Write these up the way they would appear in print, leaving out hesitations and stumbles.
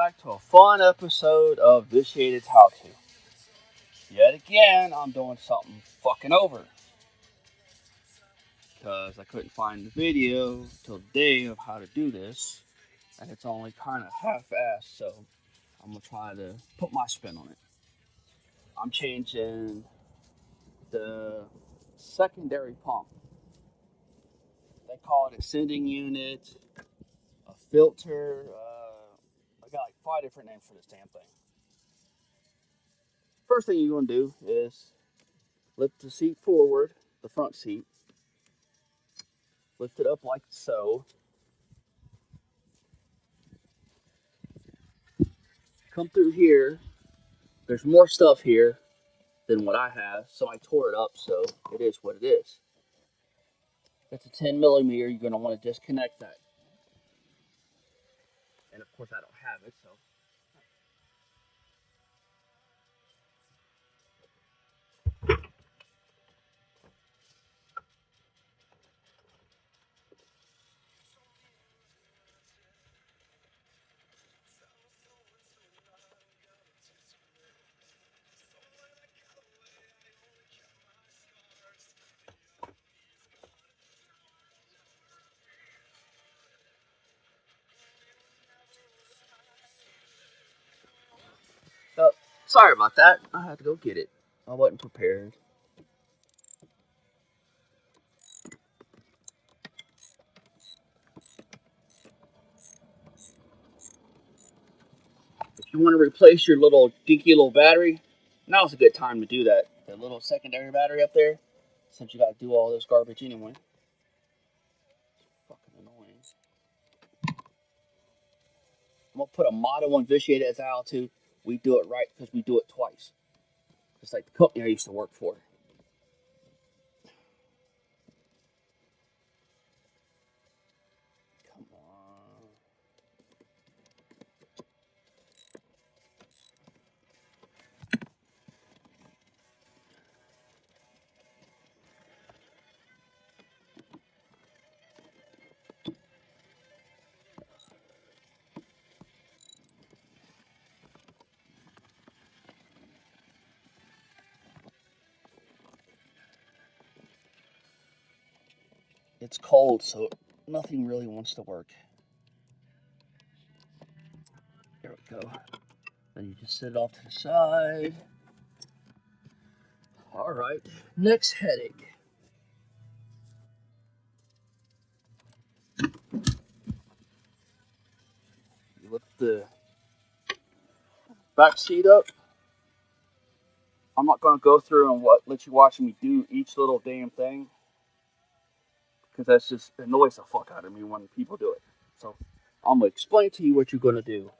back to a fun episode of Vitiated How To. Yet again, I'm doing something fucking over. Because I couldn't find the video till today of how to do this. And it's only kind of half-assed, so I'm going to try to put my spin on it. I'm changing the secondary pump. They call it a sending unit, a filter. I got like 5 different names for this damn thing. First thing you're going to do is lift the seat forward, the front seat. Lift it up like so. Come through here. There's more stuff here than what I have, so I tore it up, so it is what it is. It's a 10 millimeter. You're going to want to disconnect that. And of course, I don't have it, so. Oh, sorry about that. I had to go get it. I wasn't prepared. If you want to replace your little dinky little battery, now's a good time to do that. The little secondary battery up there, since you got to do all this garbage anyway. Fucking annoying. I'm going to put a motto on Vitiated as how to. We do it right because we do it twice. Just like the company I used to work for. Come on. It's cold, so nothing really wants to work. There we go. Then you just set it off to the side. Alright, next headache. You lift the back seat up. I'm not going to go through and let you watch me do each little damn thing. Because that's just annoys the fuck out of me when people do it. So I'm going to explain to you what you're going to do.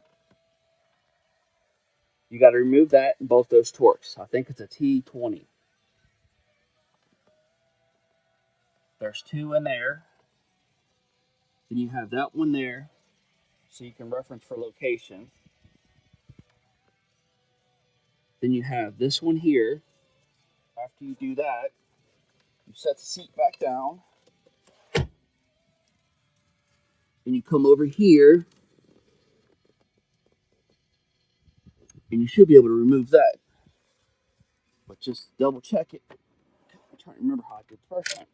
You got to remove that and both those torques. I think it's a T20. There's 2 in there. Then you have that one there, so you can reference for location. Then you have this one here. After you do that, you set the seat back down. Then you come over here, and you should be able to remove that. But just double check it. I'm trying to remember how I did the first time.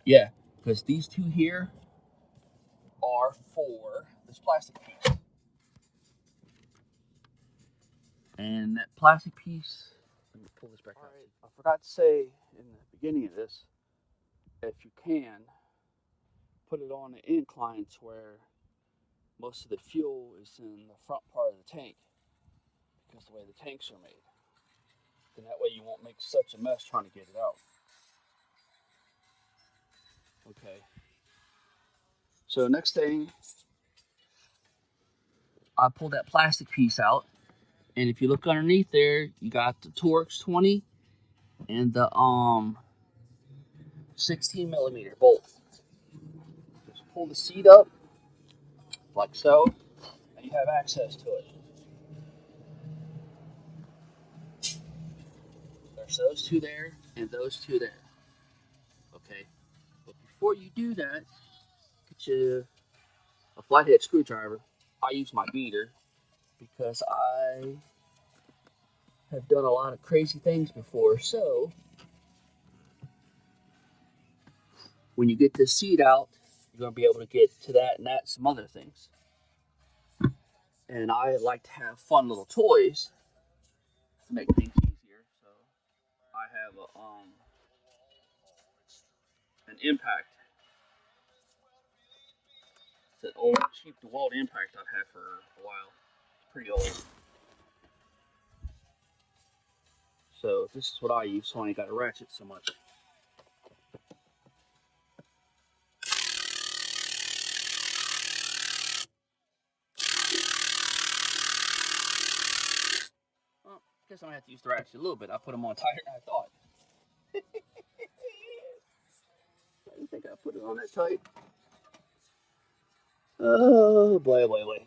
Yeah, because these 2 here are for this plastic piece. And that plastic piece, let me pull this back up. I forgot to say in the beginning of this, if you can, put it on an incline to where most of the fuel is in the front part of the tank, because the way the tanks are made. Then that way you won't make such a mess trying to get it out. Okay. So next thing, I pulled that plastic piece out, and if you look underneath there, you got the Torx 20 and the 16 millimeter bolt. Just pull the seat up like so, and you have access to it. There's those 2 there and those 2 there. Okay, but before you do that, get you a flathead screwdriver, I use my beater because I have done a lot of crazy things before. So when you get this seat out, you're going to be able to get to that and that, some other things. And I like to have fun little toys to make things easier. So I have an impact. It's an old, cheap DeWalt impact I've had for a while. It's pretty old. So this is what I use, so I ain't got to ratchet so much. Well, I guess I'm going to have to use the ratchet a little bit. I put them on tighter than I thought. I didn't think I put it on that tight. Oh, boy, boy, boy.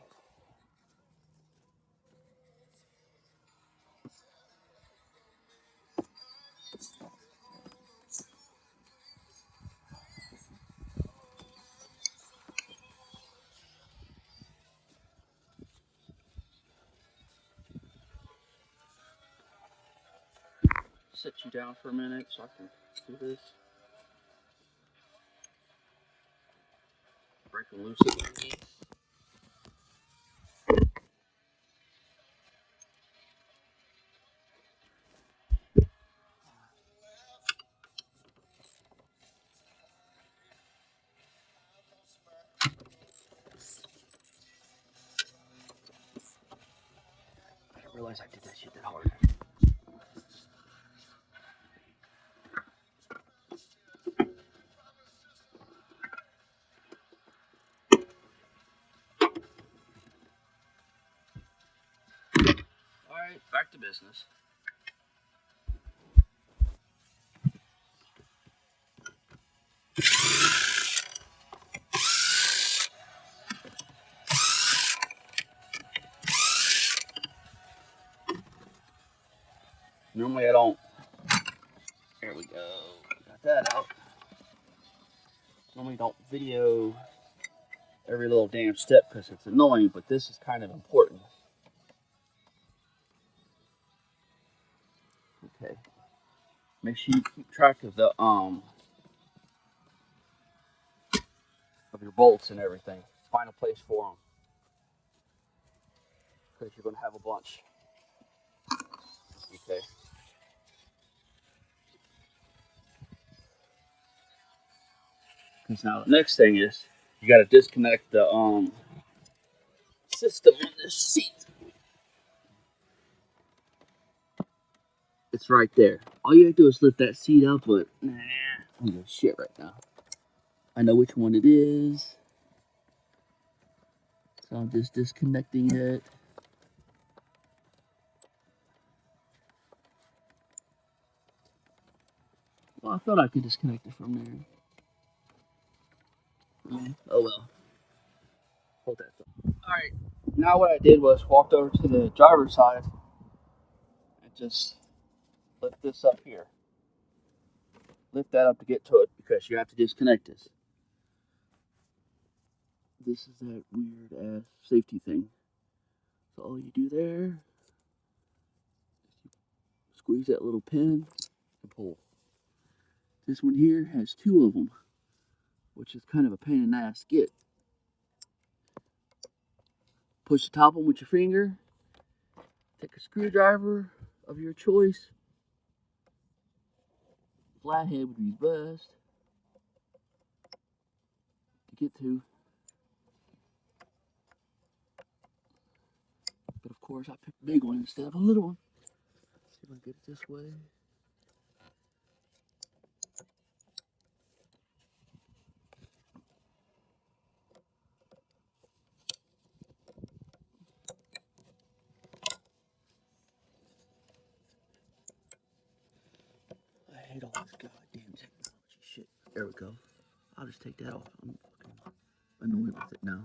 Sit you down for a minute so I can do this. Break them loose at the knees. I didn't realize I did that shit that hard. Alright, back to business. Normally I don't. There we go. Got that out. Normally don't video every little damn step because it's annoying, but this is kind of important. Okay. Make sure you keep track of the of your bolts and everything. Find a place for them because you're going to have a bunch. Okay. Because now the next thing is you got to disconnect the system on this seat. It's right there. All you have to do is lift that seat up, but nah, I'm doing shit right now. I know which one it is, so I'm just disconnecting it. Well, I thought I could disconnect it from there. Oh well. Hold that thought. Alright, now what I did was walked over to the driver's side and just lift this up here. Lift that up to get to it because you have to disconnect this. This is that weird ass safety thing. So all you do there is squeeze that little pin and pull. This one here has two of them, which is kind of a pain in the ass to get. Push the top one with your finger. Take a screwdriver of your choice. Flathead would be best to get to. But of course, I picked a big one instead of a little one. See if I can get it this way. I hate all this goddamn technology shit. There we go. I'll just take that off. I'm fucking annoyed with it now.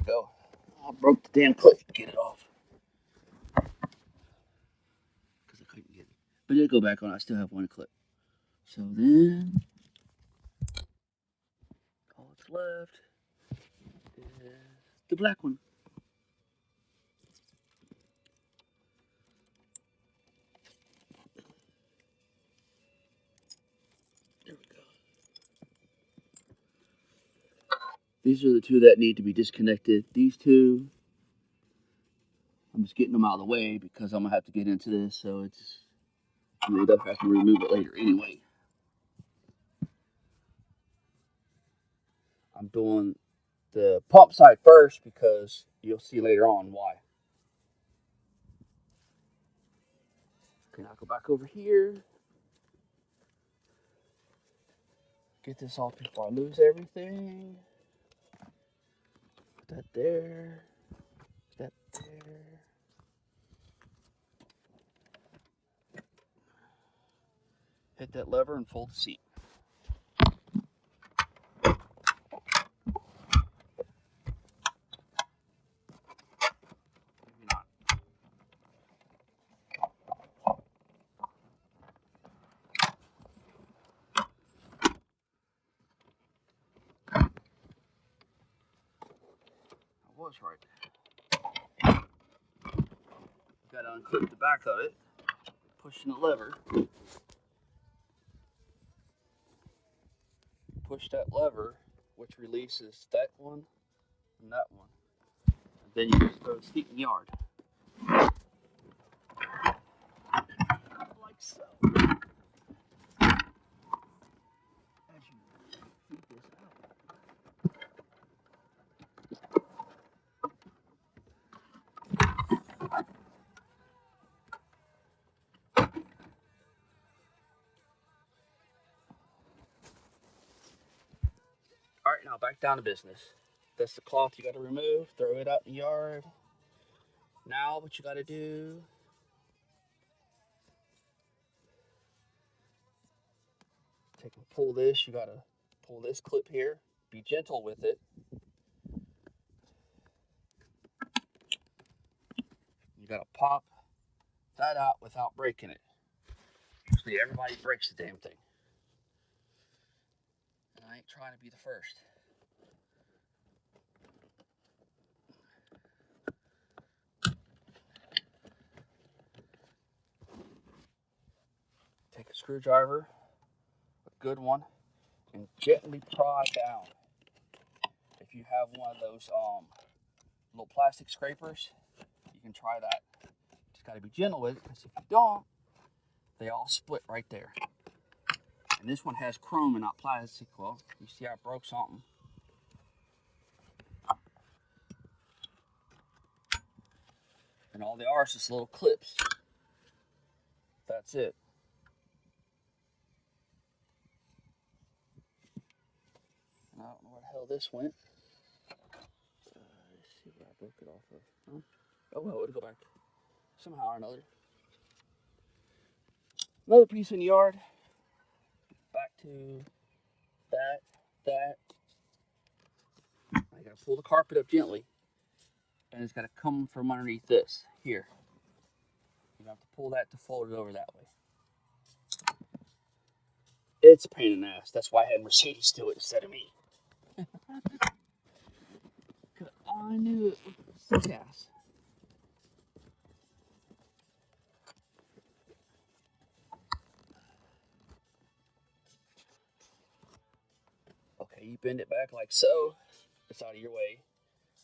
go. I broke the damn clip to get it off. Because I couldn't get it. But it'll go back on. I still have one clip. So then, all that's left is the black one. There we go. These are the two that need to be disconnected. These two, I'm just getting them out of the way because I'm going to have to get into this. So it's, I mean, I can remove it later anyway. I'm doing the pump side first because you'll see later on why. Okay, now I'll go back over here. Get this off before I lose everything. Put that there. Put that there. Hit that lever and fold the seat. Maybe not. I was right. Got to unclip the back of it. Pushing the lever. Push that lever, which releases that one and that one. And then you just throw the seat in the yard. Like so. As you feed this out. Alright, now back down to business. That's the cloth you got to remove. Throw it out in the yard. Now what you got to do, take and pull this. You got to pull this clip here. Be gentle with it. You got to pop that out without breaking it. Usually everybody breaks the damn thing. And I ain't trying to be the first. Take a screwdriver, a good one, and gently pry down. If you have one of those little plastic scrapers, you can try that. Just got to be gentle with it, because if you don't, they all split right there. And this one has chrome and not plastic. Well, you see I broke something. And all they are is just little clips. That's it. And I don't know where the hell this went. Let's see where I broke it off of. Huh? Oh well, it'll go back somehow or another. Another piece in the yard. Back to that. I gotta pull the carpet up gently. And it's gotta come from underneath this. Here. You have to pull that to fold it over that way. It's a pain in the ass. That's why I had Mercedes do it instead of me. Because I knew it was sick ass. Okay, you bend it back like so. It's out of your way.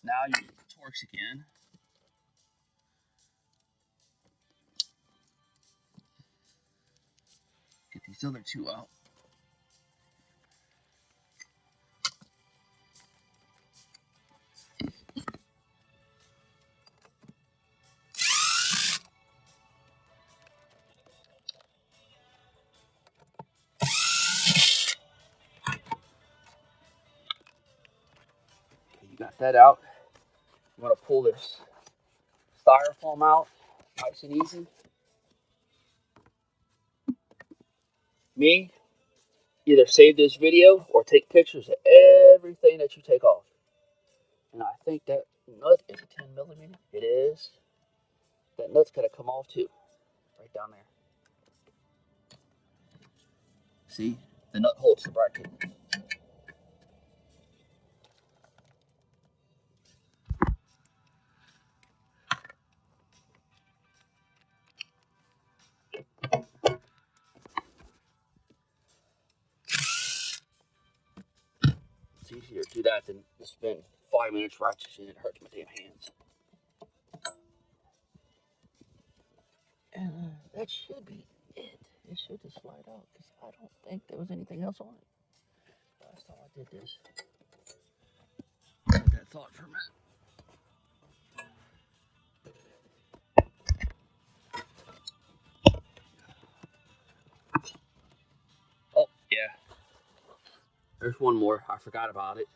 Now you use the Torx again. Get these other two out. Okay, you got that out. You want to pull this styrofoam out, nice and easy. Me, either save this video or take pictures of everything that you take off. And I think that nut is a 10 millimeter. It is. That nut's gonna come off too, right down there. See, the nut holds the bracket. It's easier to do that than to spend 5 minutes ratcheting. It hurts my damn hands. And that should be it. It should just slide out because I don't think there was anything else on it. Last time I did this. Hold that thought for a minute. Oh, yeah. There's one more. I forgot about it.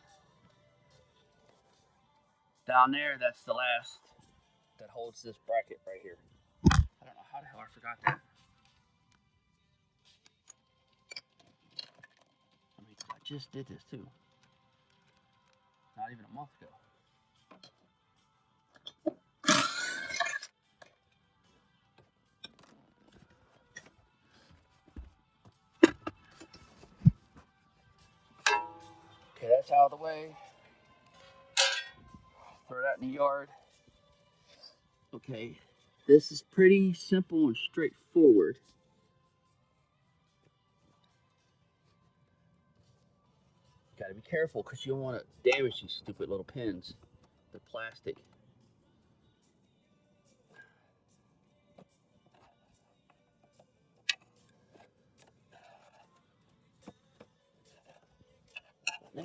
Down there, that's the last that holds this bracket right here. I don't know how the hell I forgot that. I mean, I just did this too. Not even a month ago. Okay, that's out of the way. Throw that in the yard. Okay, this is pretty simple and straightforward. Gotta be careful because you don't want to damage these stupid little pins. They're plastic.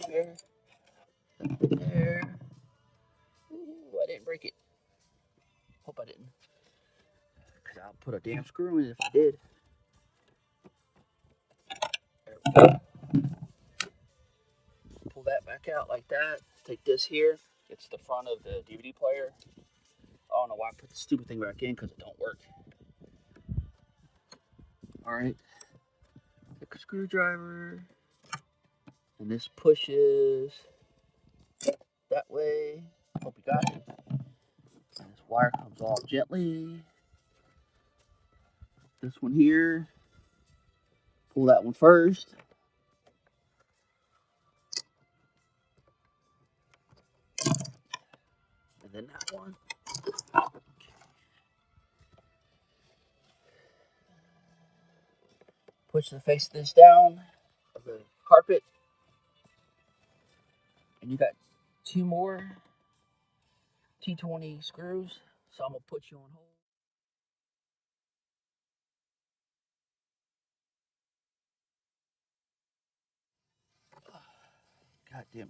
There. There. Ooh, I didn't break it. Hope I didn't. Because I'll put a damn screw in it if I did. There we go. Pull that back out like that. Take this here. It's the front of the DVD player. I don't know why I put the stupid thing back in because it don't work. Alright. Take a screwdriver. And this pushes that way. Hope you got it. And this wire comes off gently. This one here. Pull that one first. And then that one. Push the face of this down of the carpet. And you got 2 more T20 screws. So I'm going to put you on hold. God damn it.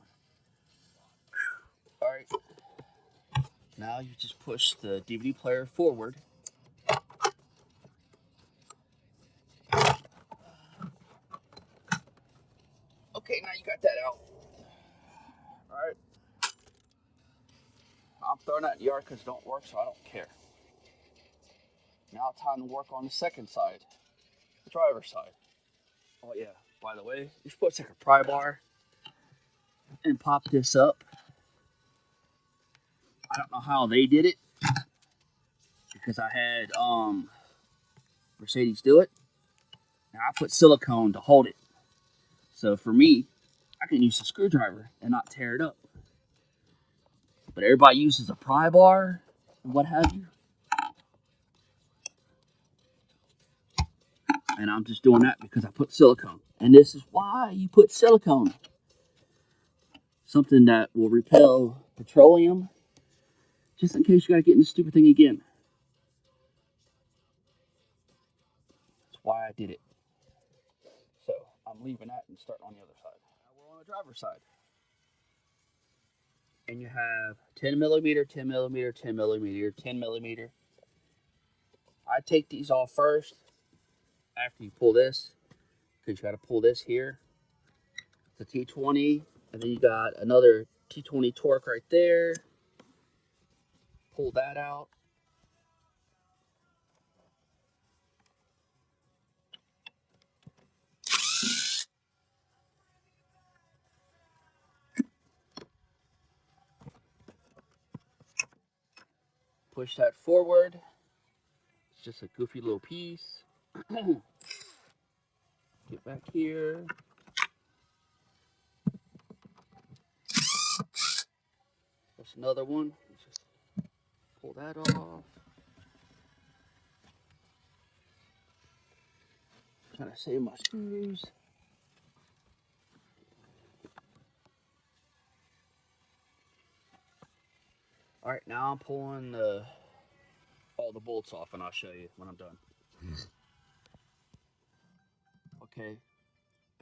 Alright. Now you just push the DVD player forward. Okay, now you got that out. Alright. I'm throwing that in the yard because it don't work, so I don't care. Now it's time to work on the second side. The driver's side. Oh yeah, by the way, you're supposed to take a pry bar and pop this up. I don't know how they did it because I had Mercedes do it. Now I put silicone to hold it. So for me, I can use a screwdriver and not tear it up. But everybody uses a pry bar and what have you. And I'm just doing that because I put silicone. And this is why you put silicone. Something that will repel petroleum. Just in case you got to get in this stupid thing again. That's why I did it. So I'm leaving that and starting on the other side. Now we're on the driver's side. And you have 10 millimeter, 10 millimeter, 10 millimeter, 10 millimeter. I take these off first after you pull this. Because you got to pull this here. It's a T20. And then you got another T20 torque right there. Pull that out. push that forward. It's just a goofy little piece. Get back here. There's another one. Just pull that off. Trying to save my screws. All right, now I'm pulling all the bolts off, and I'll show you when I'm done. Okay,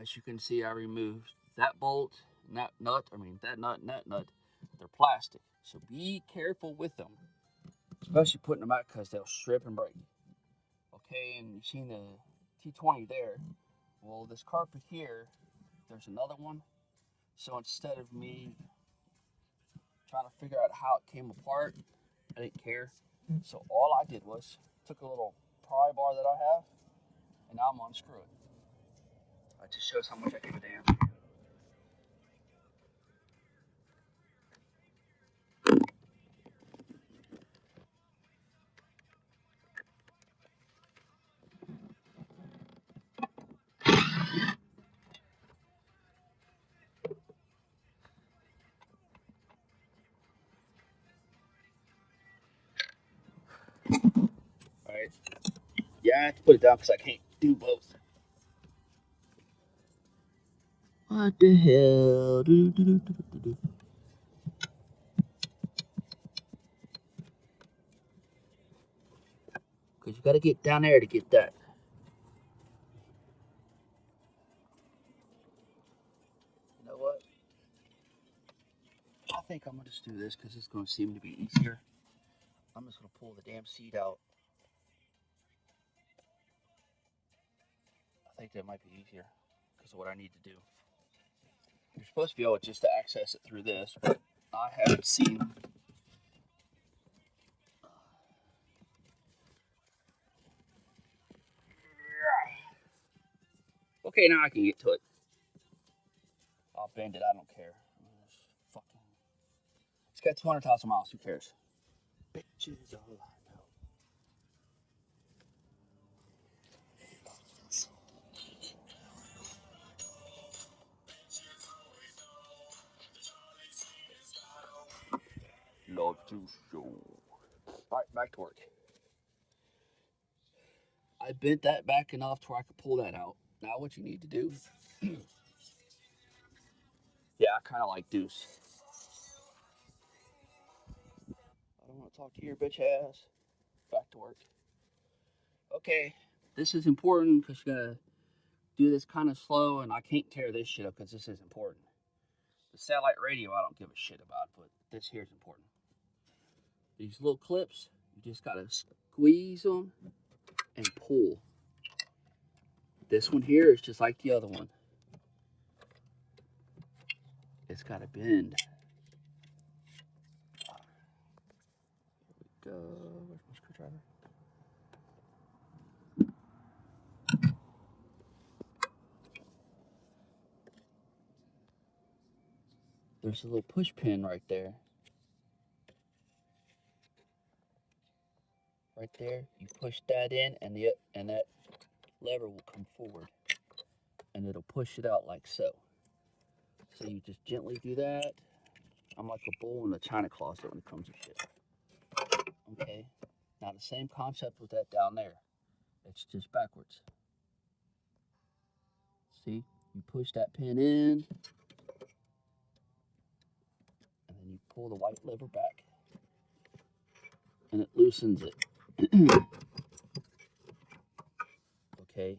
as you can see, I removed that bolt, and that nut. That nut and that nut. They're plastic, so be careful with them, especially putting them out because they'll strip and break. Okay, and you've seen the T20 there. Well, this carpet here, there's another one. So instead of me trying to figure out how it came apart, I didn't care. So all I did was took a little pry bar that I have, and now I'm gonna unscrew it. That just shows how much I give a damn. All right. Yeah, I have to put it down because I can't do both. What the hell? Because you got to get down there to get that. You know what? I think I'm going to just do this because it's going to seem to be easier. I'm just going to pull the damn seat out. I think that might be easier because of what I need to do. You're supposed to be able just to access it through this, but I haven't seen. Okay, now I can get to it. I'll bend it. I don't care. It's got 200,000 miles. Who cares? Bitches all I know. Love to show. All right, back to work. I bent that back enough to where I could pull that out. Now what you need to do, yeah, I kind of like Deuce. I don't want to talk to your bitch ass. Back to work. Okay, this is important because you gotta do this kind of slow, and I can't tear this shit up because this is important. The satellite radio, I don't give a shit about, but this here is important. These little clips, you just gotta squeeze them and pull. This one here is just like the other one. It's gotta bend. Here we go. Where's my screwdriver? There's a little push pin right there. Right there. You push that in, and that lever will come forward, and it'll push it out like so. So you just gently do that. I'm like a bull in a china closet when it comes to shit. Okay. Now the same concept with that down there. It's just backwards. See? You push that pin in, and then you pull the white lever back, and it loosens it. Okay.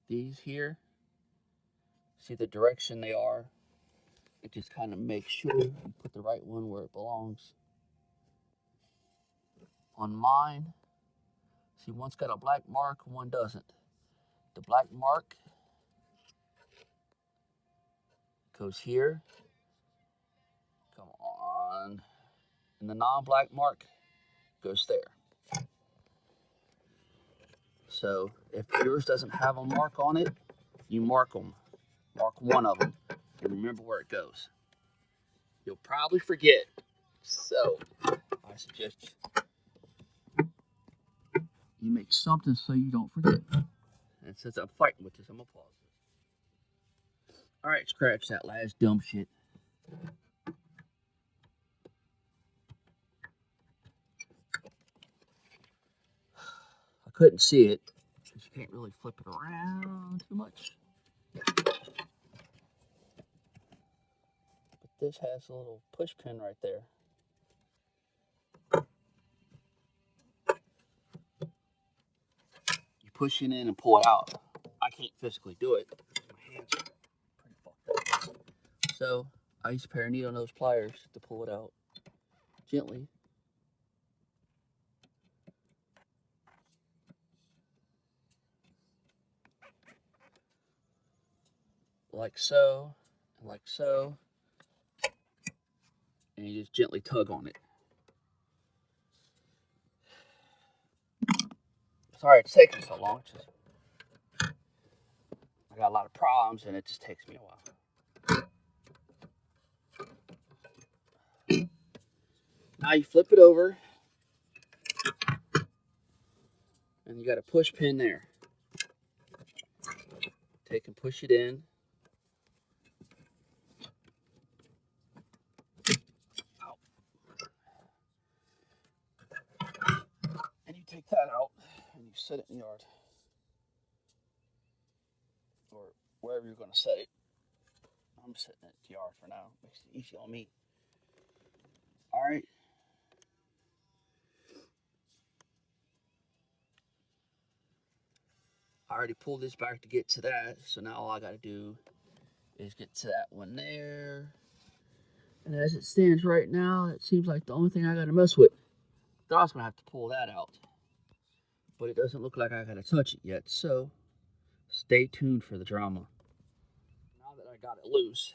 These here, see the direction they are? It just kind of makes sure you put the right one where it belongs. On mine, see, one's got a black mark, one doesn't. The black mark goes here. Come on. And the non-black mark goes there. So if yours doesn't have a mark on it, you mark them. Mark one of them and remember where it goes. you'll probably forget. So I suggest you make something so you don't forget. And since I'm fighting with this, I'm gonna pause this. Alright, scratch that last dumb shit. I couldn't see it because you can't really flip it around too much. But this has a little push pin right there. You push it in and pull it out. I can't physically do it. My hands are pretty fucked up. So I use a pair of needle nose pliers to pull it out gently. Like so, and like so. And you just gently tug on it. Sorry it's taking so long. It's just, I got a lot of problems and it just takes me a while. Now you flip it over. And you got a push pin there. Take and push it in. Ow. And you take that out and you set it in the yard. Or wherever you're going to set it. I'm setting it in the yard for now. Makes it easy on me. Alright. I already pulled this back to get to that. So now all I got to do is get to that one there. And as it stands right now, it seems like the only thing I got to mess with. Thought I was going to have to pull that out. But it doesn't look like I got to touch it yet. So stay tuned for the drama. Now that I got it loose,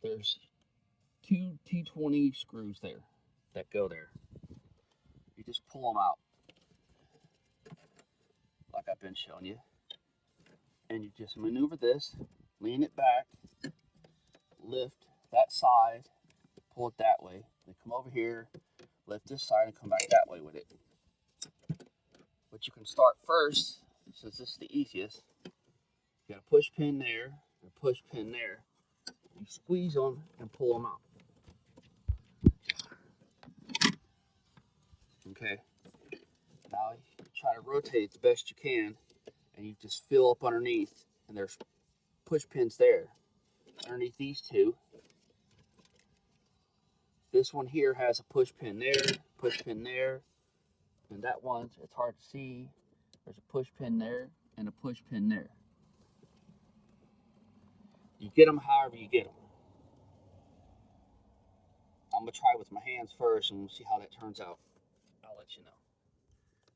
there's 2 T20 screws there that go there. You just pull them out like I've been showing you. And you just maneuver this, lean it back, lift that side, pull it that way. Then come over here, lift this side and come back that way with it. But you can start first, since this is the easiest. You got a push pin there, and a push pin there. You squeeze them and pull them out. Okay. Now you try to rotate it the best you can, and you just feel up underneath, and there's push pins there. Underneath these two. This one here has a push pin there, and that one, it's hard to see. There's a push pin there and a push pin there. You get them however you get them. I'm going to try with my hands first and we'll see how that turns out. I'll let you know.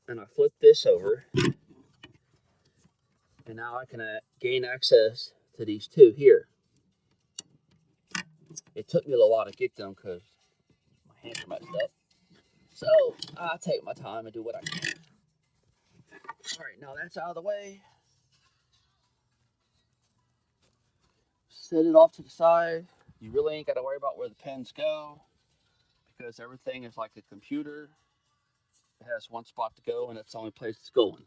And I flip this over. And now I can gain access to these two here. It took me a little while to get them because my hands are messed up. So I'll take my time and do what I can. Alright, now that's out of the way. Set it off to the side. You really ain't got to worry about where the pins go because everything is like a computer. It has one spot to go and it's the only place it's going.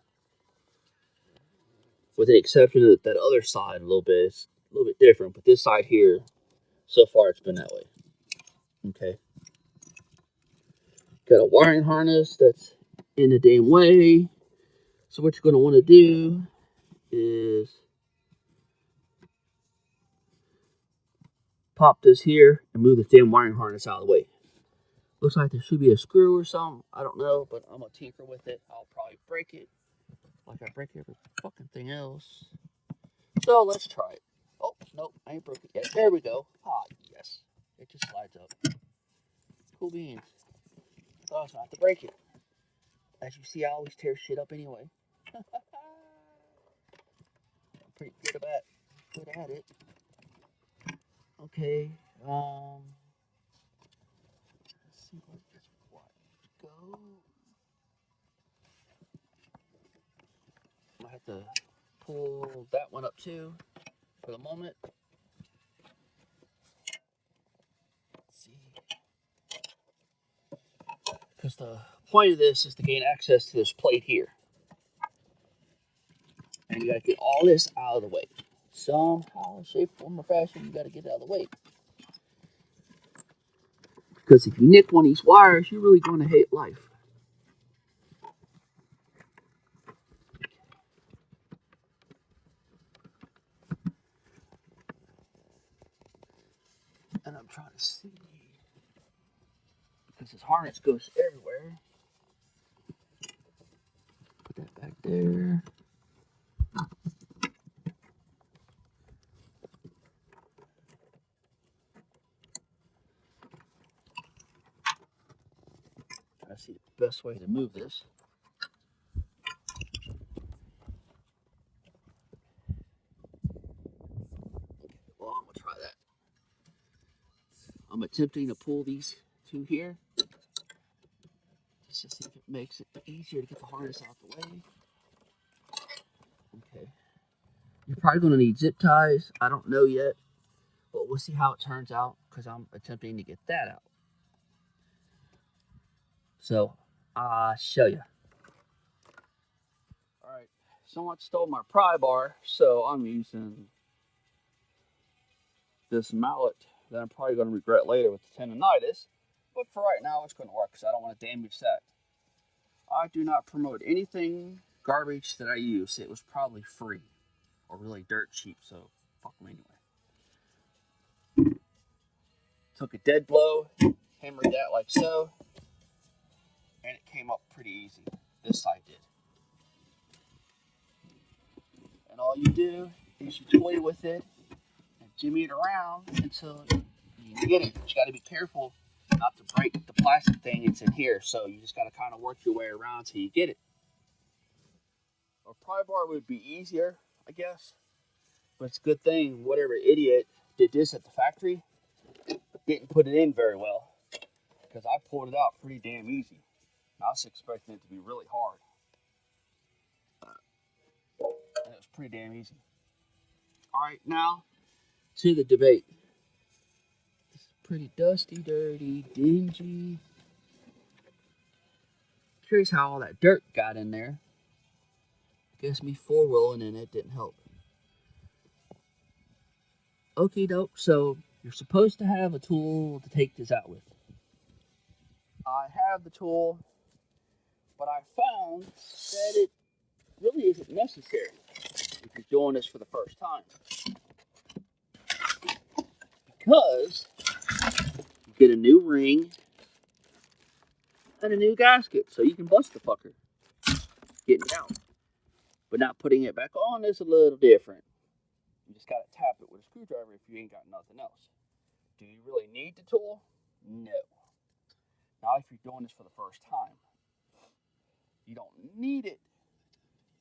With the exception of that other side a little bit. It's a little bit different, but this side here, so far it's been that way. Okay. Got a wiring harness that's in the damn way. So what you're going to want to do is pop this here and move this damn wiring harness out of the way. Looks like there should be a screw or something. I don't know, but I'm going to tinker with it. I'll probably break it like I break every fucking thing else. So let's try it. Oh, nope, I ain't broke it yet. There we go. Ah, yes. It just slides up. Cool beans. So I was going to have to break it. As you see, I always tear shit up anyway. I'm pretty good at it. Okay, let's see where this one go. I have to pull that one up too for the moment. because the point of this is to gain access to this plate here. And you got to get all this out of the way. Somehow, shape, form, or fashion, you got to get it out of the way. Because if you nick one of these wires, you're really going to hate life. And I'm trying to see. Because this harness goes everywhere. Put that back there. Try to see the best way to move this. Well, I'm going to try that. I'm attempting to pull these two here. Just to see if it makes it easier to get the harness out the way. Okay. You're probably going to need zip ties. I don't know yet. But we'll see how it turns out because I'm attempting to get that out. So, I'll show you. Alright, someone stole my pry bar, so I'm using this mallet that I'm probably going to regret later with the tendonitis. But for right now, it's going to work because I don't want to damage that. I do not promote anything garbage that I use. It was probably free or really dirt cheap, so fuck them anyway. Took a dead blow, hammered that like so, and it came up pretty easy. This side did. And all you do is you toy with it and jimmy it around until you get it. But you got to be careful not to break the plastic thing that's in here. So you just got to kind of work your way around till you get it. A pry bar would be easier, I guess. But it's a good thing whatever idiot did this at the factory didn't put it in very well. Because I pulled it out pretty damn easy. And I was expecting it to be really hard. And it was pretty damn easy. Alright, now to the debate. This is pretty dusty, dirty, dingy. Curious how all that dirt got in there. Guess me four-wheeling in it didn't help. Okie doke, so you're supposed to have a tool to take this out with. I have the tool, but I found that it really isn't necessary if you're doing this for the first time. Because you get a new ring and a new gasket, so you can bust the fucker getting it out. But not putting it back on is a little different. You just gotta tap it with a screwdriver if you ain't got nothing else. Do you really need the tool? No. Not if you're doing this for the first time. You don't need it.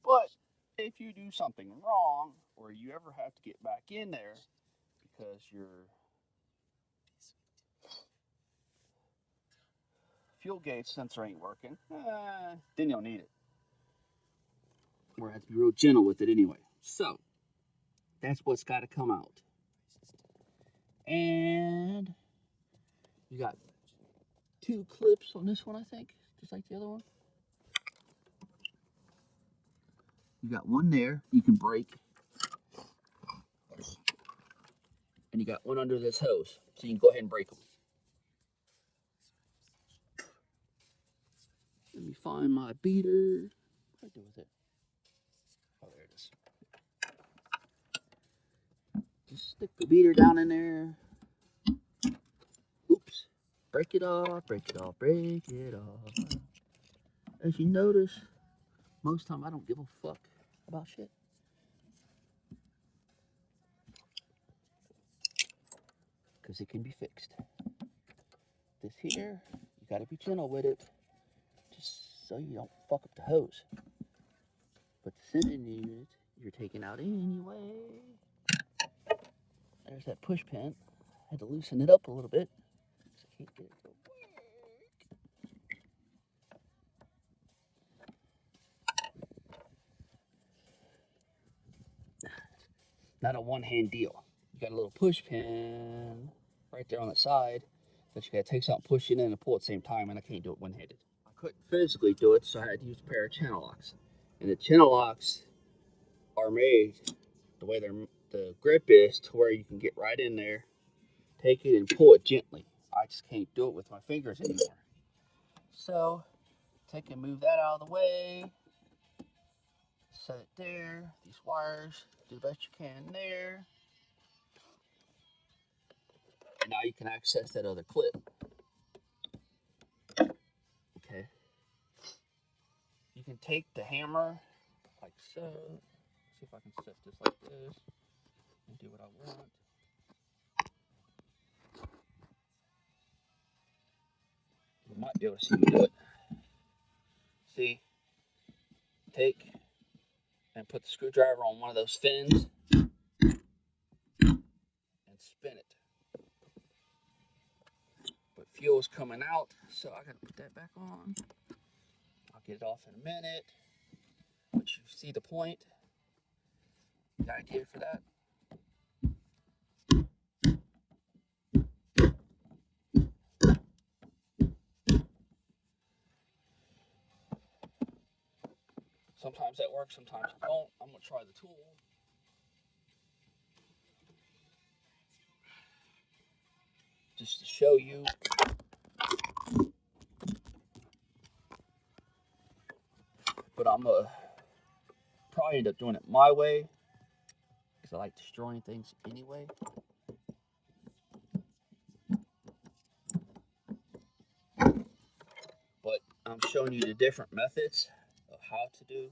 But if you do something wrong, or you ever have to get back in there because your fuel gauge sensor ain't working, then you'll need it. Or have to be real gentle with it anyway. So, that's what's got to come out. And you got 2 clips on this one, I think, just like the other one. You got one there you can break. And you got one under this hose, so you can go ahead and break them. Let me find my beater. What do I do with it? Oh, there it is. Just stick the beater down in there. Oops. Break it off, break it off, break it off. As you notice, most time I don't give a fuck about shit. Because it can be fixed. This here, you gotta be gentle with it. Just so you don't fuck up the hose. But the sending unit, you're taking out anyway. There's that push pin. I had to loosen it up a little bit. So I can't get it to work. Not a one-hand deal. You got a little push pin right there on the side that you gotta take something, push it in, and pull at the same time, and I can't do it one-handed. couldn't physically do it, so I had to use a pair of channel locks. And the channel locks are made the way the grip is to where you can get right in there, take it, and pull it gently. I just can't do it with my fingers anymore. So, take and move that out of the way. Set it there. These wires, do the best you can there. And now you can access that other clip. Okay. You can take the hammer like so. See if I can set this like this and do what I want. You might be able to see me do it. See, take and put the screwdriver on one of those fins and spin it. But fuel's coming out, so I gotta put that back on. I'll get it off in a minute. But you see the point, the idea for that. Sometimes that works, sometimes it don't. I'm gonna try the tool. Just to show you. But I'm gonna probably end up doing it my way, because I like destroying things anyway. But I'm showing you the different methods of how to do.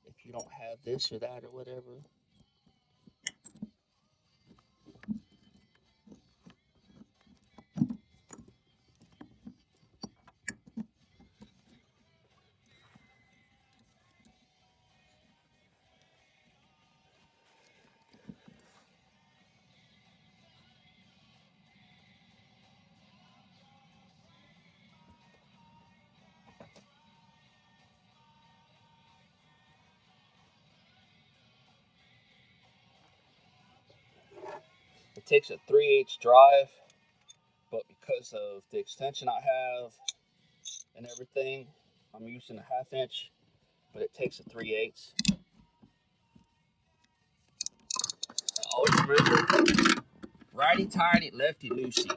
If you don't have this or that or whatever. It takes a 3/8 drive, but because of the extension I have and everything, I'm using a 1/2 inch, but it takes a 3/8. Always remember, righty tighty, lefty loosey.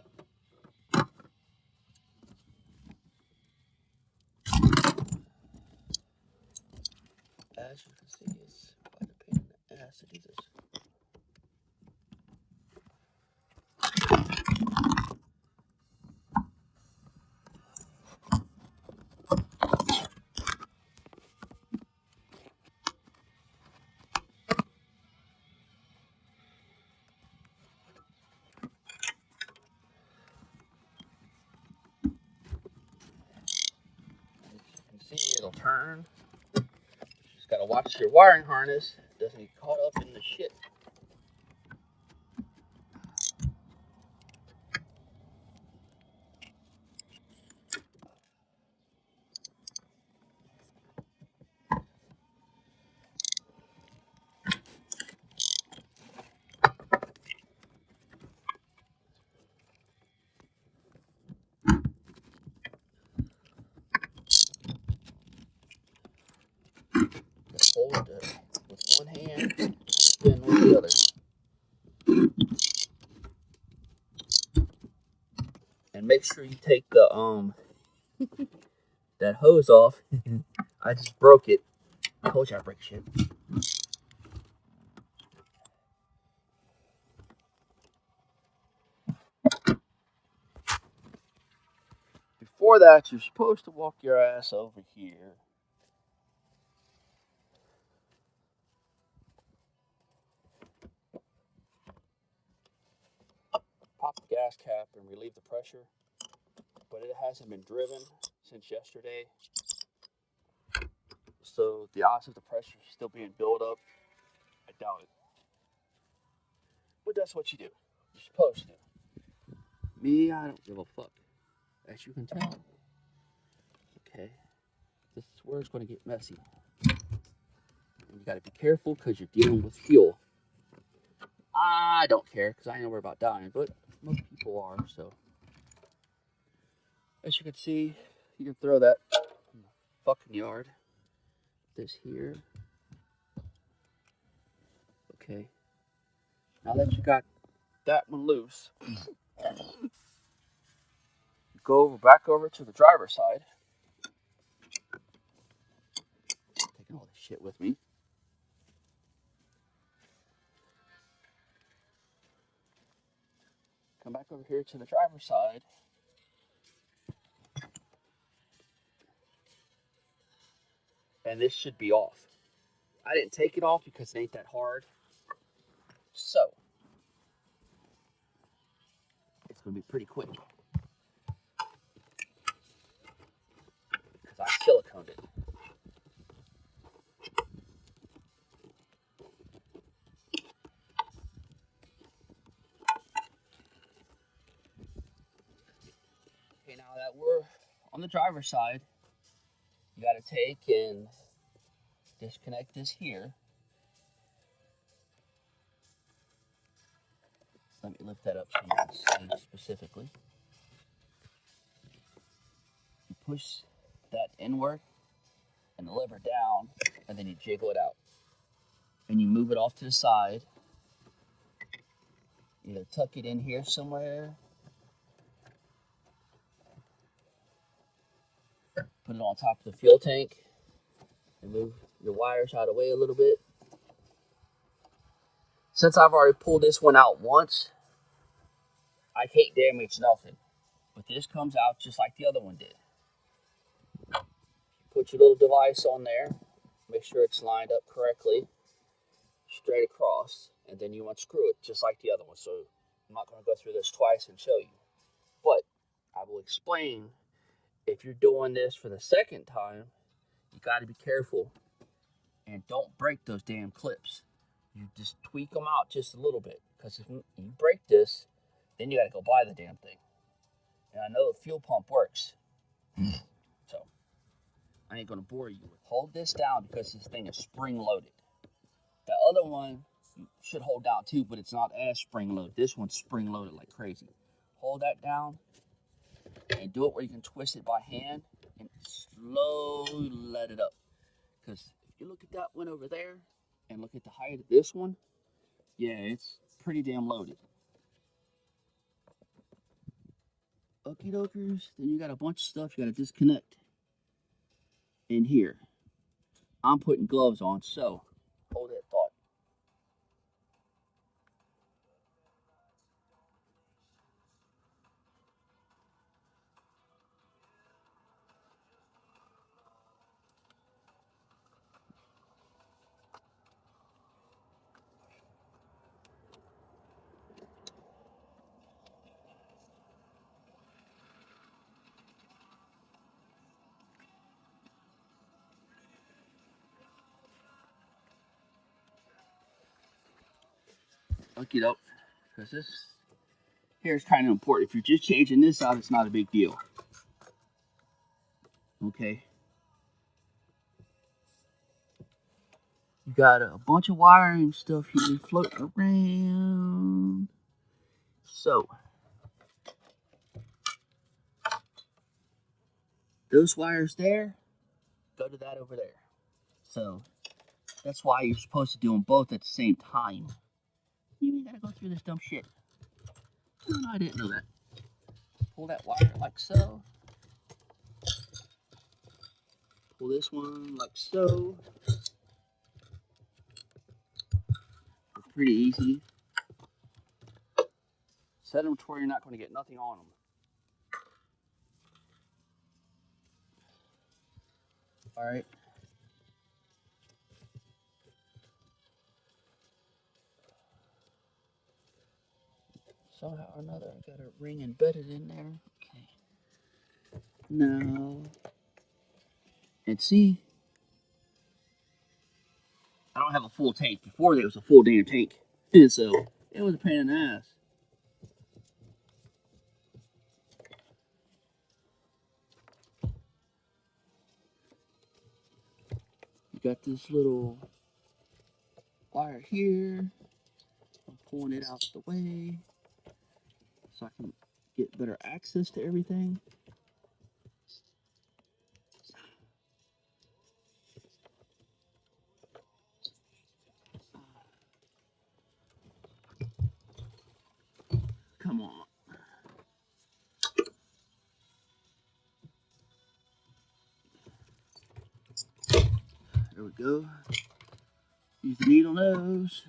As you can see, it's quite a pain in the ass to do this. See, it'll turn. You just gotta watch your wiring harness. It doesn't get caught up in the shit. Just hold it with one hand, spin with the other. And make sure you take the that hose off. I just broke it. I told you I break shit. Before that, you're supposed to walk your ass over here. Pop the gas cap and relieve the pressure. But it hasn't been driven since yesterday. So the odds of the pressure still being built up, I doubt it. But that's what you do. You're supposed to. Me, I don't give a fuck. As you can tell. Okay. This is where it's going to get messy. And you got to be careful because you're dealing with fuel. I don't care because I ain't worried about dying, but most people are, so. As you can see, you can throw that in the fucking yard. This here. Okay. Now that you got that one loose, go back over to the driver's side. Taking all this shit with me. Come back over here to the driver's side. And this should be off. I didn't take it off because it ain't that hard. So, it's going to be pretty quick. Because I siliconed it. Okay, now that we're on the driver's side, you got to take and disconnect this here. Let me lift that up so you can see specifically. You push that inward and the lever down, and then you jiggle it out. And you move it off to the side. Either tuck it in here somewhere, put it on top of the fuel tank, and move your wires out of the way a little bit. Since I've already pulled this one out once, I can't damage nothing. But this comes out just like the other one did. Put your little device on there, make sure it's lined up correctly, straight across, and then you unscrew it just like the other one. So I'm not going to go through this twice and show you. But I will explain, if you're doing this for the second time, you got to be careful and don't break those damn clips. You just tweak them out just a little bit, because if you break this, then you got to go buy the damn thing. And I know the fuel pump works, so I ain't going to bore you. Hold this down because this thing is spring loaded. The other one you should hold down too, but it's not as spring loaded. This one's spring loaded like crazy. Hold that down and do it where you can twist it by hand and slowly let it up. Because if you look at that one over there and look at the height of this one, yeah, it's pretty damn loaded. Okie dokers, then you got a bunch of stuff you got to disconnect in here. I'm putting gloves on, so hold that thought. Okie doke, because this here is kind of important. If you're just changing this out, it's not a big deal. Okay. You got a bunch of wiring stuff here floating around. So, those wires there go to that over there. So, that's why you're supposed to do them both at the same time. You ain't gotta go through this dumb shit. Oh, I didn't know that. Pull that wire like so. Pull this one like so. It's pretty easy. Set them to where you're not going to get nothing on them. Alright. Somehow or another, I got a ring embedded in there. Okay. Now, and see, I don't have a full tank. Before, there was a full damn tank. And so, it was a pain in the ass. You got this little wire here. I'm pulling it out the way so I can get better access to everything. we go. Use the needle nose.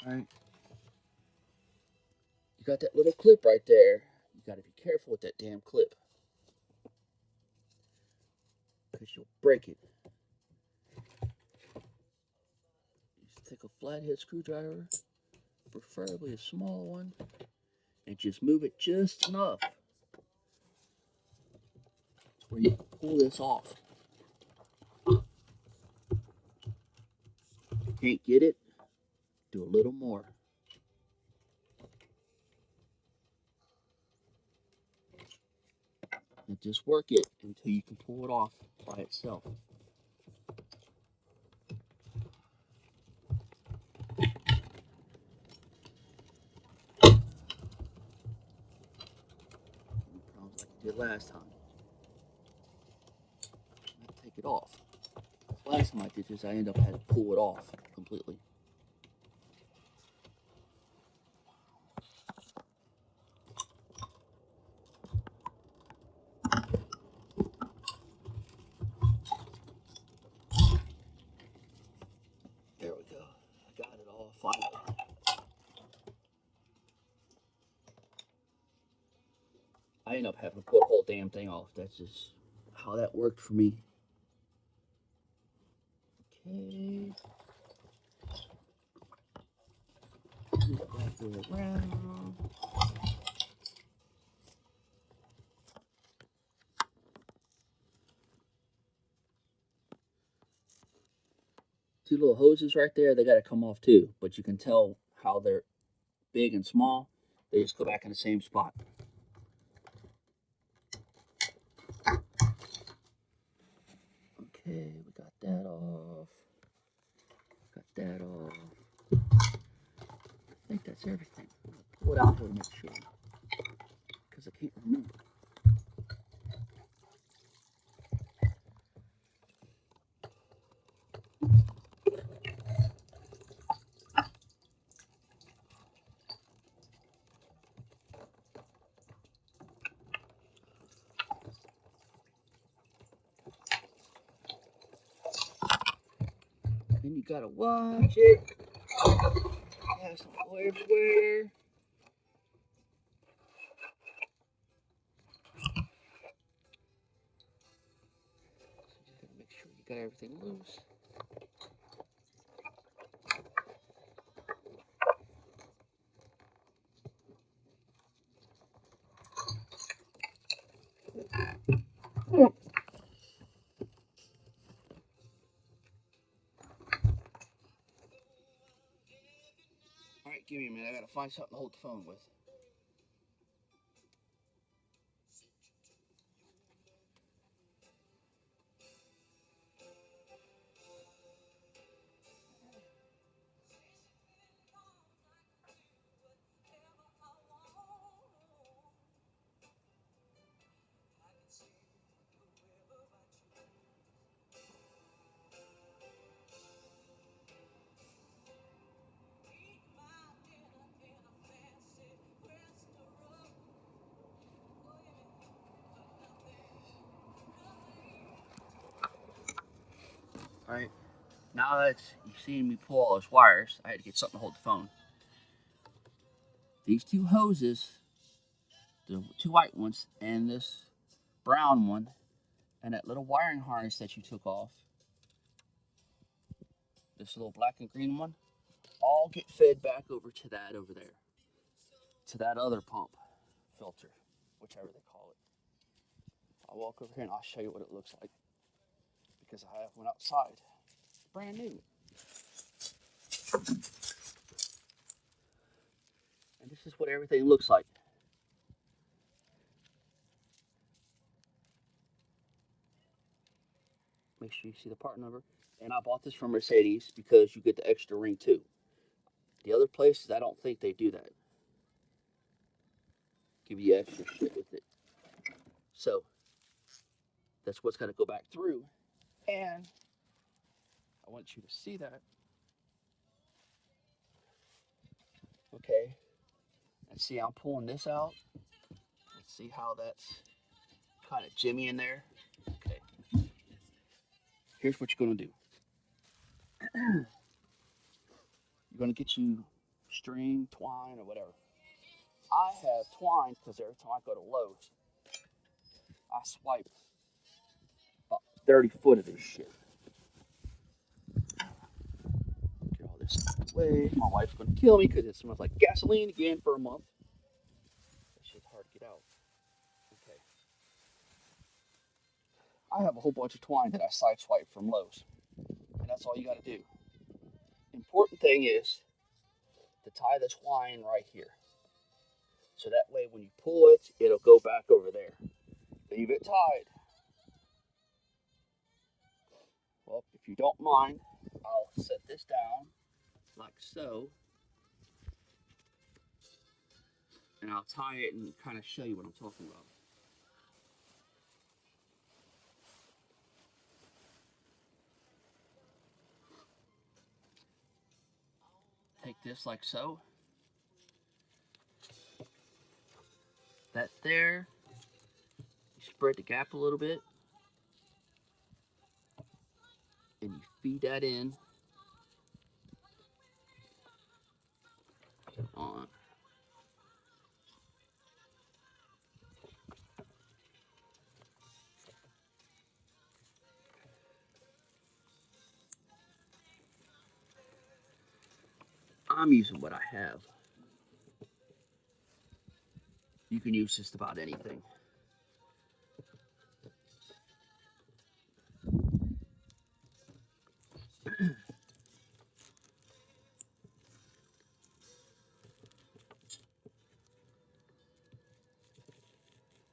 Alright. You got that little clip right there. You gotta be careful with that damn clip, because you'll break it. Just take a flathead screwdriver, preferably a small one, and just move it just enough where you can pull this off. Can't get it, do a little more. And just work it until you can pull it off by itself. Problems like you did last time. Take it off. Last time I did this, I ended up having to pull it off completely. There we go. I got it all finally. I ended up having to pull the whole damn thing off. That's just how that worked for me. Okay. Go around. Two little hoses right there, they got to come off too, but you can tell how they're big and small. They just go back in the same spot. Okay, we got that off. Got that off. I think that's everything. I'm gonna pull it out here to make sure, because I can't remember. Then you gotta watch it. It has to go everywhere. So you gotta make sure you got everything loose. Alright, give me a minute. I gotta find something to hold the phone with. Alright, now that you've seen me pull all those wires, I had to get something to hold the phone. These two hoses, the two white ones and this brown one, and that little wiring harness that you took off, this little black and green one, all get fed back over to that over there, to that other pump filter, whichever they call it. I'll walk over here and I'll show you what it looks like, because I have one outside, brand new. And this is what everything looks like. Make sure you see the part number. And I bought this from Mercedes because you get the extra ring too. The other places, I don't think they do that. Give you extra shit with it. So, that's what's got to go back through. And I want you to see that. Okay. And see, I'm pulling this out. Let's see how that's kind of jimmy in there. Okay. Here's what you're going to do. You're gonna get you string, twine, or whatever. I have twine because every time I go to Lowe's, I swipe about 30 foot of this shit. Get all this out of the way. My wife's gonna kill me because it smells like gasoline again for a month. That shit's hard to get out. Okay. I have a whole bunch of twine that I side swipe from Lowe's. And that's all you gotta do. Important thing is to tie the twine right here. So that way when you pull it, it'll go back over there. Leave it tied. Well, if you don't mind, I'll set this down like so. And I'll tie it and kind of show you what I'm talking about. Take this like so. That there. You spread the gap a little bit. And you feed that in on. I'm using what I have. You can use just about anything.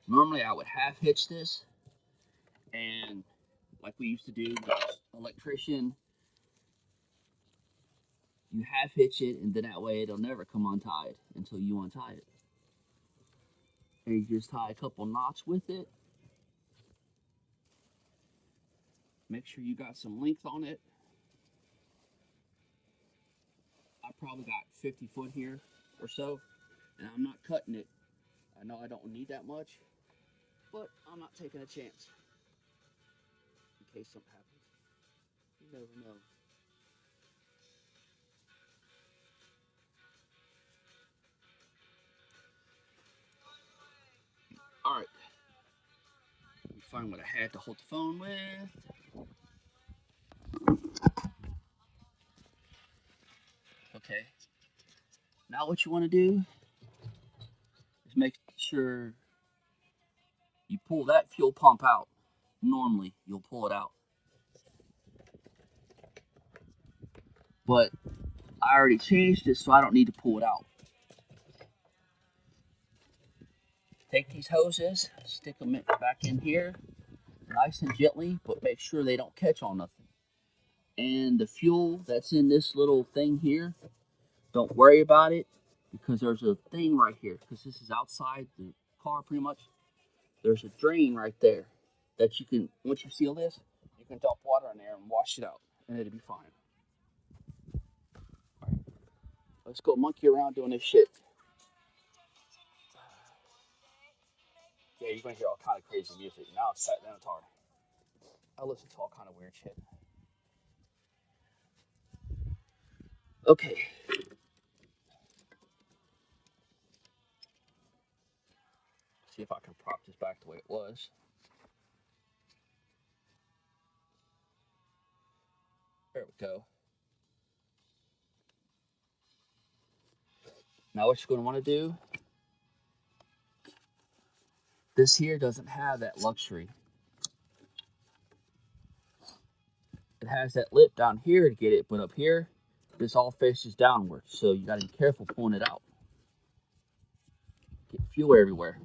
Normally I would half hitch this, and like we used to do with electrician, you half hitch it, and then that way it'll never come untied until you untie it. And you just tie a couple knots with it. Make sure you got some length on it. I probably got 50 foot here or so, and I'm not cutting it. I know I don't need that much, but I'm not taking a chance in case something happens. You never know. All right. Let me find what I had to hold the phone with. Okay. Now what you want to do is make sure you pull that fuel pump out. Normally, you'll pull it out. But I already changed it, so I don't need to pull it out. Take these hoses, stick them back in here, nice and gently, but make sure they don't catch on nothing. And the fuel that's in this little thing here, don't worry about it, because there's a thing right here, because this is outside the car pretty much. There's a drain right there that you can, once you seal this, you can dump water in there and wash it out, and it'll be fine. All right, let's go monkey around doing this shit. Yeah, you're gonna hear all kind of crazy music. Now it's sat down, it's hard. I listen to all kind of weird shit. Okay. See if I can prop this back the way it was. There we go. Now what you're going to want to do, this here doesn't have that luxury. It has that lip down here to get it, but up here, this all faces downward. So you got to be careful pulling it out. Get fuel everywhere.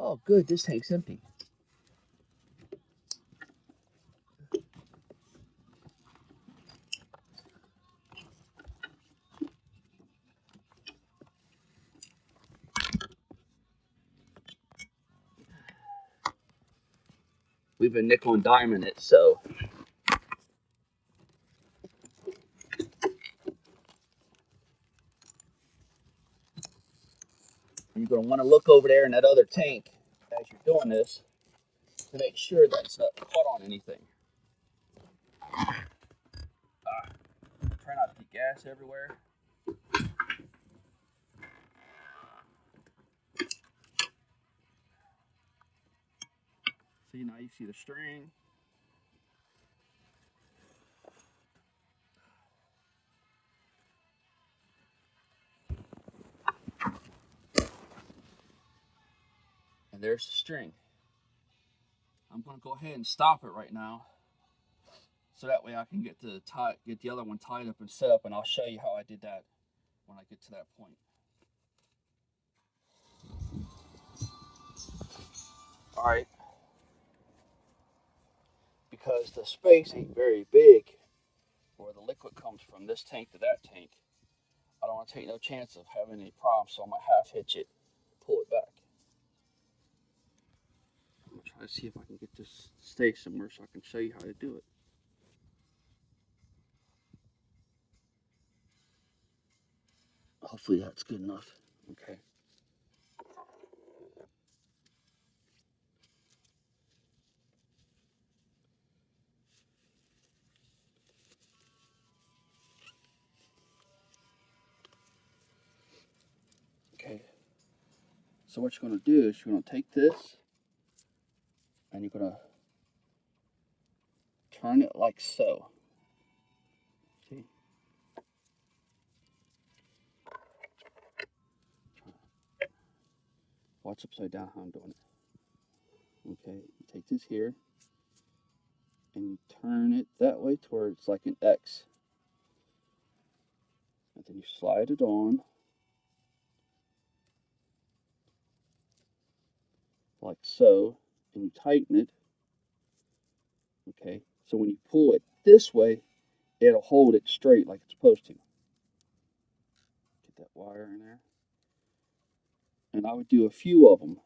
Oh, good. This tank's empty. We've been nickel and diming it, so And you're going to want to look over there in that other tank as you're doing this to make sure that it's not caught on anything. Try not to get gas everywhere. See, now you see the string. And there's the string. I'm going to go ahead and stop it right now, so that way I can get the other one tied up and set up, and I'll show you how I did that when I get to that point. All right. Because the space ain't very big where the liquid comes from this tank to that tank, I don't want to take no chance of having any problems, so I'm going to half hitch it, pull it back. I'm going to try to see if I can get this to stay somewhere so I can show you how to do it. Hopefully that's good enough. Okay. Okay. So what you're going to do is you're going to take this and you're going to turn it like so. See? Watch upside down how I'm doing it. Okay, you take this here and you turn it that way towards like an X. And then you slide it on like so, and you tighten it. Okay, so when you pull it this way, it'll hold it straight like it's supposed to. Get that wire in there. And I would do a few of them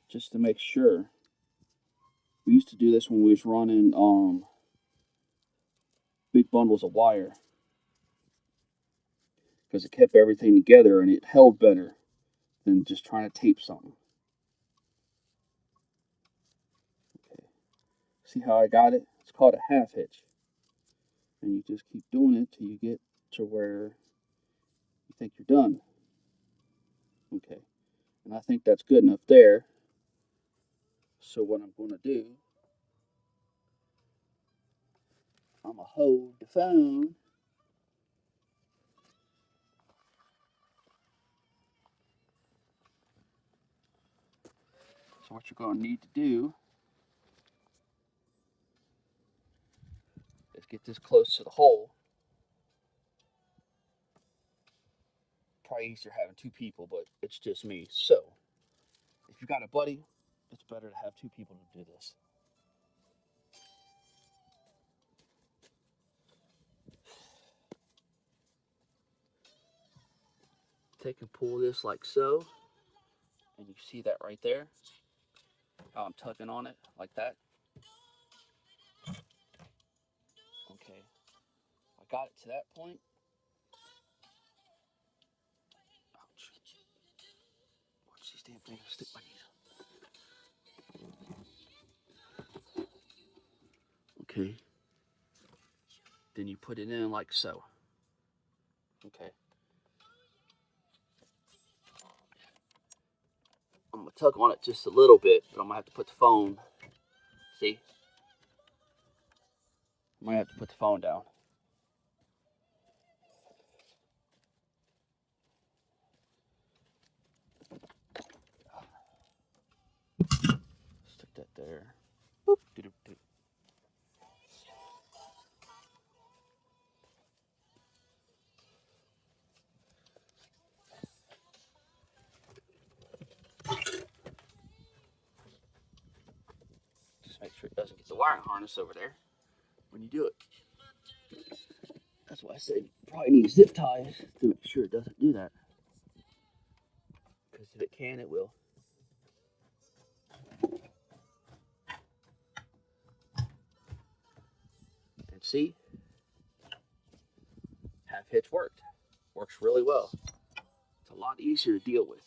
just to make sure. We used to do this when we was running big bundles of wire, because it kept everything together and it held better than just trying to tape something. Okay. See how I got it? It's called a half hitch. And you just keep doing it till you get to where you think you're done. Okay. And I think that's good enough there. So what I'm going to do, I'm going to hold the phone. So what you're going to need to do is get this close to the hole. Probably easier having two people, but it's just me. So if you got a buddy, it's better to have two people to do this. Take and pull this like so, and you see that right there, how I'm tugging on it like that. Okay, I got it to that point. Ouch. Watch these damn things stick my knees. Okay, then you put it in like so. Okay, I'm gonna tug on it just a little bit, but I'm gonna have to put the phone. See, I'm gonna have to put the phone down. Stick that there. Boop, doo-doo-doo. Just make sure it doesn't get the wiring harness over there when you do it. That's why I said you probably need zip ties to make sure it doesn't do that. Because if it can, it will. And see, half hitch worked. Works really well. It's a a lot easier to deal with.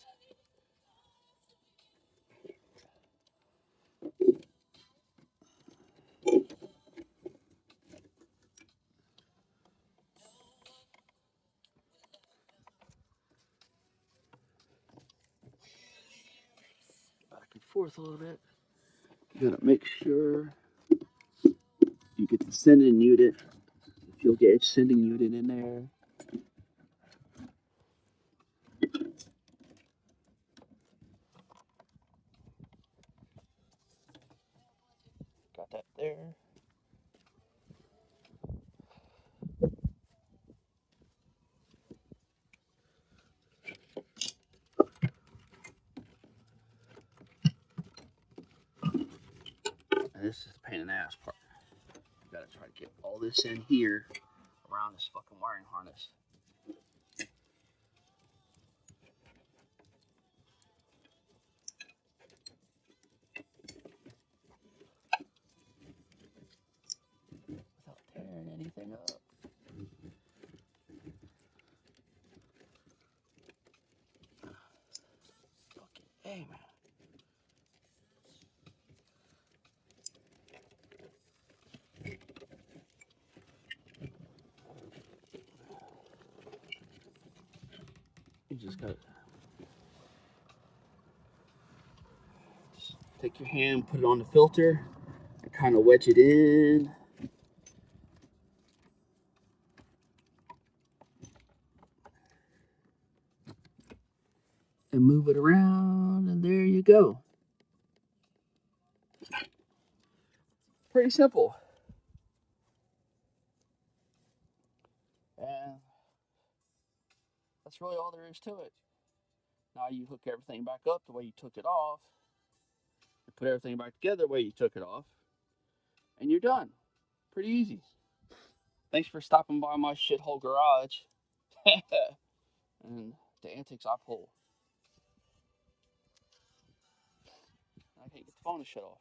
Back and forth a little bit. You gotta make sure you get the sending unit, the fuel gauge sending unit in there. Got that there. And this is the pain in the ass part. You gotta try to get all this in here around this fucking wiring harness. Without tearing anything up. Fucking hey, man. You just gotta take your hand, put it on the filter, and kind of wedge it in. And move it around, and there you go. Pretty simple. And that's really all there is to it. Now you hook everything back up the way you took it off. You put everything back together the way you took it off. And you're done. Pretty easy. Thanks for stopping by my shithole garage. And the antics I pull. I can't get the phone to shut off.